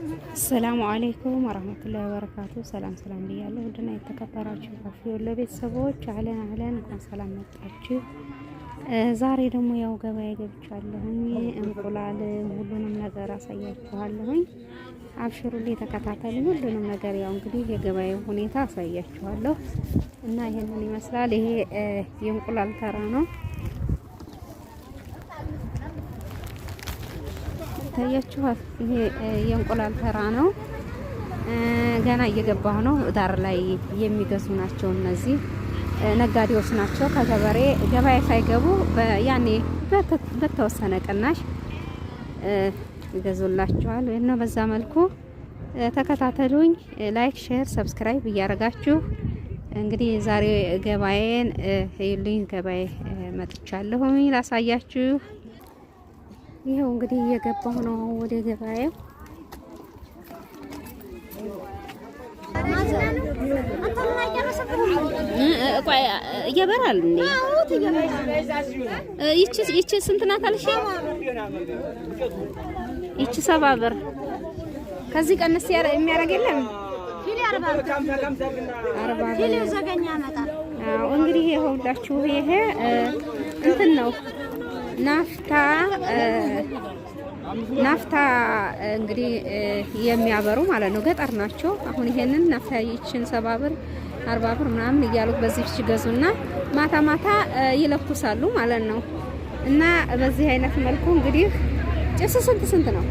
አሰላሙ አለይኩም ወራህመቱላሂ ወበረካቱ። ሰላም ብያለሁ። ውድና የተከበራችሁ ካፊዮሎ ቤተሰቦች አህለን እንኳን ሰላም መጣችሁ። ዛሬ ደግሞ ያው ገበያ ገብቻለሁኝ። እንቁላል ሁሉንም ነገር አሳያችኋለሁኝ። አብሽሩልኝ፣ ተከታተሉ። ሁሉንም ነገር ያው እንግዲህ የገበያው ሁኔታ አሳያችኋለሁ እና ይሄንን ይመስላል። ይሄ የእንቁላል ተራ ነው። ታያችኋል። ይሄ የእንቁላል ተራ ነው። ገና እየገባሁ ነው። ዳር ላይ የሚገዙ ናቸው እነዚህ ነጋዴዎች ናቸው። ከገበሬ ገበያ ሳይገቡ ያኔ በተወሰነ ቅናሽ ይገዙላችኋል እና በዛ መልኩ ተከታተሉኝ። ላይክ፣ ሼር፣ ሰብስክራይብ እያደረጋችሁ እንግዲህ ዛሬ ገበያዬን ይልኝ ገበያ መጥቻለሁኝ ላሳያችሁ። ይሄው እንግዲህ እየገባሁ ነው ወደ ገበያው። እየበራል እንዴ? ይቺ ስንት ናት አልሽ? ይቺ 70 ብር። ከዚህ ቀንስ የሚያደርግ የለም? ኪሎ 40 ኪሎ ዘገኛ ያመጣል። አዎ እንግዲህ ይኸውላችሁ ይሄ እንትን ነው ናፍታ እንግዲህ የሚያበሩ ማለት ነው። ገጠር ናቸው። አሁን ይሄንን ናፍታ ይችን 70 ብር 40 ብር ምናምን እያሉ በዚህ ሲገዙና ማታ ይለኩሳሉ ማለት ነው። እና በዚህ አይነት መልኩ እንግዲህ ጭሱ ስንት ነው?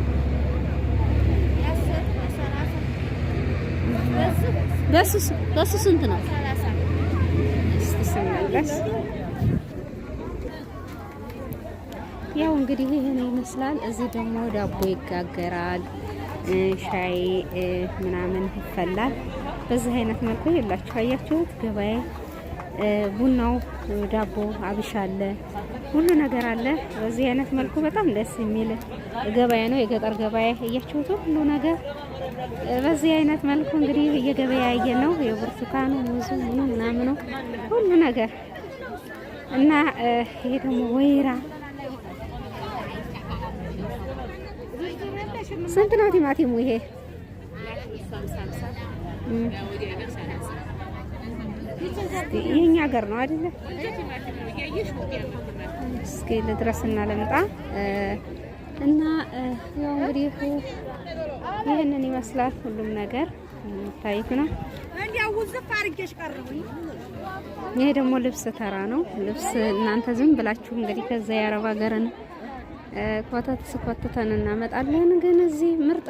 በሱ ስንት ነው? ያው እንግዲህ ይሄን ይመስላል። እዚህ ደግሞ ዳቦ ይጋገራል፣ ሻይ ምናምን ይፈላል። በዚህ አይነት መልኩ ይላችሁ አያችሁት። ገበያ ቡናው፣ ዳቦ፣ አብሻ አለ፣ ሁሉ ነገር አለ። በዚህ አይነት መልኩ በጣም ደስ የሚል ገበያ ነው። የገጠር ገበያ አያችሁት። ሁሉ ነገር በዚህ አይነት መልኩ እንግዲህ እየገበያየ ነው። የብርቱካኑ፣ ሙዙ፣ ምናምኑ ሁሉ ነገር እና ይሄ ደግሞ ወይራ ስንት ነው ቲማቲሙ? ይሄ የኛ ሀገር ነው አይደለ? እስኪ ልድረስና ልምጣ እና ያው እንግዲህ ይሄንን ይመስላል ሁሉም ነገር ታይቱ ነው። ይሄ ደግሞ ልብስ ተራ ነው። ልብስ እናንተ ዝም ብላችሁ እንግዲህ ከዛ የአረብ ሀገርን ኮተት ስኮተተን እናመጣለን። ግን እዚህ ምርጥ